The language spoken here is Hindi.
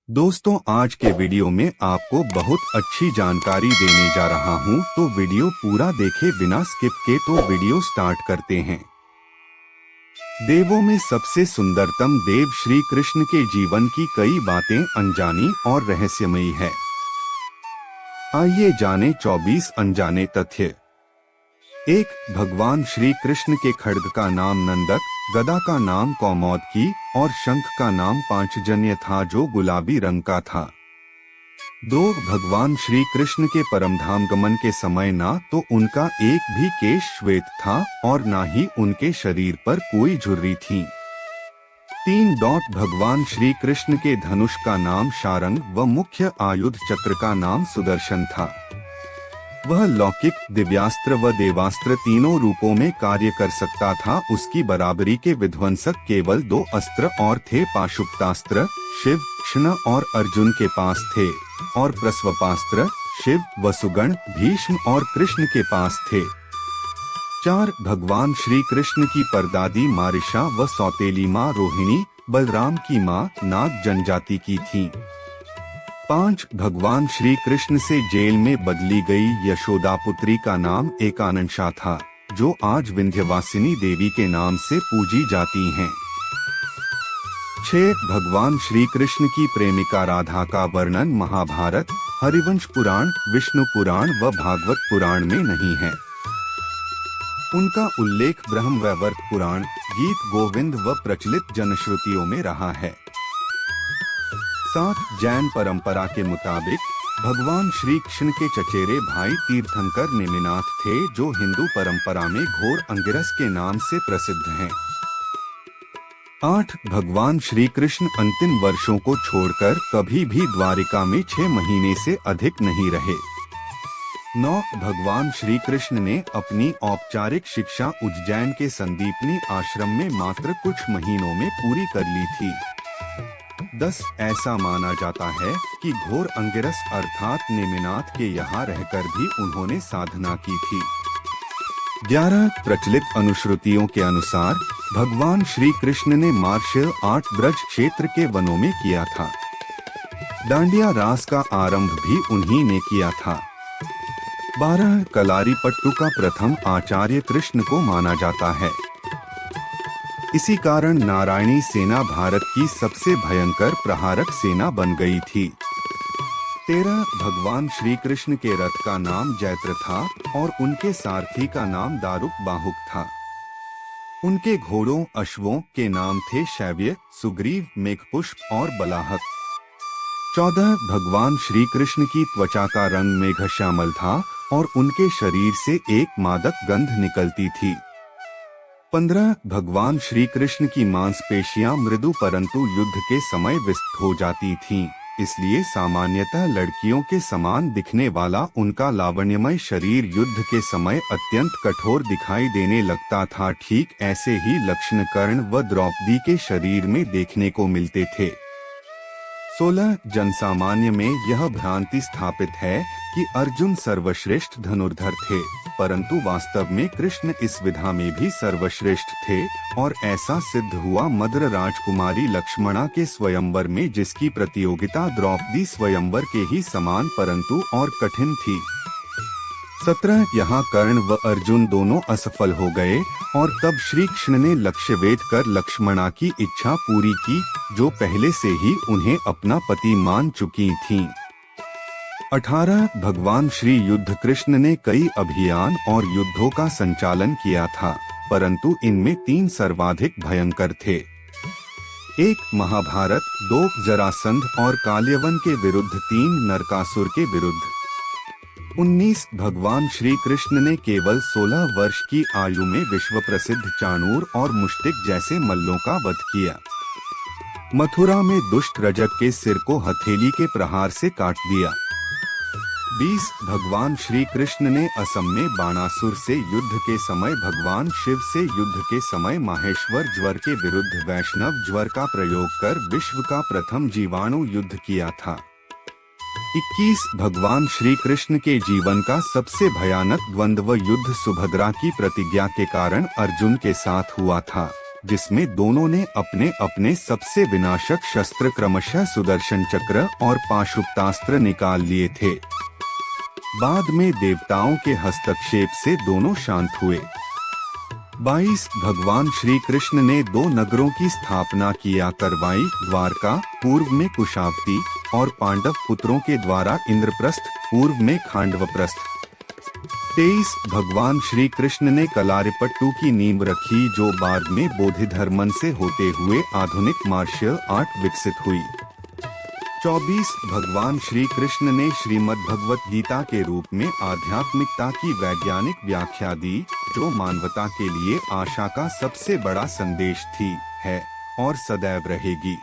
दोस्तों, आज के वीडियो में आपको बहुत अच्छी जानकारी देने जा रहा हूं, तो वीडियो पूरा देखे बिना स्किप के। तो वीडियो स्टार्ट करते हैं। देवों में सबसे सुंदरतम देव श्री कृष्ण के जीवन की कई बातें अनजानी और रहस्यमयी है। आइए जानें 24 अनजाने तथ्य। 1. भगवान श्री कृष्ण के खड्ग का नाम नंदक, गदा का नाम कौमोदकी और शंख का नाम पांचजन्य था जो गुलाबी रंग का था। 2. भगवान श्री कृष्ण के परमधाम गमन के समय ना तो उनका एक भी केश श्वेत था और ना ही उनके शरीर पर कोई झुर्री थी। 3. भगवान श्री कृष्ण के धनुष का नाम शारंग व मुख्य आयुध चक्र का नाम सुदर्शन था। वह लौकिक, दिव्यास्त्र व देवास्त्र तीनों रूपों में कार्य कर सकता था। उसकी बराबरी के विध्वंसक केवल 2 अस्त्र और थे। पाशुपतास्त्र शिव, कृष्ण और अर्जुन के पास थे और प्रस्वपास्त्र शिव, वसुगण, भीष्म और कृष्ण के पास थे। 4. भगवान श्री कृष्ण की परदादी मारिशा व सौतेली माँ रोहिणी बलराम की माँ नाग जनजाति की थी। 5. भगवान श्री कृष्ण से जेल में बदली गई यशोदा पुत्री का नाम एकानंशा था, जो आज विंध्यवासिनी देवी के नाम से पूजी जाती हैं। 6. भगवान श्री कृष्ण की प्रेमिका राधा का वर्णन महाभारत, हरिवंश पुराण, विष्णु पुराण व भागवत पुराण में नहीं है। उनका उल्लेख ब्रह्म वैवर्त पुराण, गीत गोविंद व प्रचलित जनश्रुतियों में रहा है। 7. जैन परंपरा के मुताबिक भगवान श्री कृष्ण के चचेरे भाई तीर्थंकर नेमिनाथ थे, जो हिंदू परंपरा में घोर अंगिरस के नाम से प्रसिद्ध हैं। 8. भगवान श्री कृष्ण अंतिम वर्षों को छोड़कर कभी भी द्वारिका में 6 महीने से अधिक नहीं रहे। 9. भगवान श्री कृष्ण ने अपनी औपचारिक शिक्षा उज्जैन के संदीपनी आश्रम में मात्र कुछ महीनों में पूरी कर ली थी। 10. ऐसा माना जाता है कि घोर अंगिरस अर्थात नेमिनाथ के यहाँ रहकर भी उन्होंने साधना की थी। 11. प्रचलित अनुश्रुतियों के अनुसार भगवान श्री कृष्ण ने मार्शल आर्ट ब्रज क्षेत्र के वनों में किया था। डांडिया रास का आरंभ भी उन्हीं ने किया था। 12. कलारीपट्टू का प्रथम आचार्य कृष्ण को माना जाता है। इसी कारण नारायणी सेना भारत की सबसे भयंकर प्रहारक सेना बन गई थी। 13. भगवान श्री कृष्ण के रथ का नाम जैत्र था और उनके सारथी का नाम दारुक बाहुक था। उनके घोड़ों अश्वों के नाम थे शैव्य, सुग्रीव, मेघपुष्प और बलाहक। 14. भगवान श्री कृष्ण की त्वचा का रंग मेघश्यामल था और उनके शरीर से एक मादक गंध निकलती थी। 15. भगवान श्री कृष्ण की मांसपेशियां मृदु परंतु युद्ध के समय विस्तृत हो जाती थीं, इसलिए सामान्यतः लड़कियों के समान दिखने वाला उनका लावण्यमय शरीर युद्ध के समय अत्यंत कठोर दिखाई देने लगता था। ठीक ऐसे ही लक्षण कर्ण व द्रौपदी के शरीर में देखने को मिलते थे। 16. जनसामान्य में यह भ्रांति स्थापित है कि अर्जुन सर्वश्रेष्ठ धनुर्धर थे, परंतु वास्तव में कृष्ण इस विधा में भी सर्वश्रेष्ठ थे और ऐसा सिद्ध हुआ मद्र राजकुमारी लक्ष्मणा के स्वयंवर में, जिसकी प्रतियोगिता द्रौपदी स्वयंवर के ही समान परंतु और कठिन थी। 17. यहाँ कर्ण व अर्जुन दोनों असफल हो गए और तब श्री कृष्ण ने लक्ष्य वेध कर लक्ष्मणा की इच्छा पूरी की, जो पहले से ही उन्हें अपना पति मान चुकी थीं। 18. भगवान श्री युद्ध कृष्ण ने कई अभियान और युद्धों का संचालन किया था, परंतु इनमें 3 सर्वाधिक भयंकर थे। 1. महाभारत, 2. जरासंध और काल्यवन के विरुद्ध, 3. नरकासुर के विरुद्ध। 19. भगवान श्री कृष्ण ने केवल 16 वर्ष की आयु में विश्व प्रसिद्ध चाणूर और मुष्टिक जैसे मल्लों का वध किया। मथुरा में दुष्ट रजक के सिर को हथेली के प्रहार से काट दिया। 20. भगवान श्री कृष्ण ने असम में बाणासुर से युद्ध के समय भगवान शिव से युद्ध के समय माहेश्वर ज्वर के विरुद्ध वैष्णव ज्वर का प्रयोग कर विश्व का प्रथम जीवाणु युद्ध किया था। 21. भगवान श्री कृष्ण के जीवन का सबसे भयानक द्वंद्व युद्ध सुभद्रा की प्रतिज्ञा के कारण अर्जुन के साथ हुआ था, जिसमें दोनों ने अपने अपने सबसे विनाशक शस्त्र क्रमशः सुदर्शन चक्र और पाशुपतास्त्र निकाल लिए थे। बाद में देवताओं के हस्तक्षेप से दोनों शांत हुए। 22 भगवान श्री कृष्ण ने 2 नगरों की स्थापना किया करवाई, द्वारका पूर्व में कुशावती और पांडव पुत्रों के द्वारा इंद्रप्रस्थ पूर्व में खांडवप्रस्थ। 23 भगवान श्री कृष्ण ने कलारिपट्टू की नींव रखी जो बाद में बोधिधर्मन से होते हुए आधुनिक मार्शल आर्ट विकसित हुई। 24 भगवान श्री कृष्ण ने श्रीमद् भगवत गीता के रूप में आध्यात्मिकता की वैज्ञानिक व्याख्या दी जो मानवता के लिए आशा का सबसे बड़ा संदेश थी, है और सदैव रहेगी।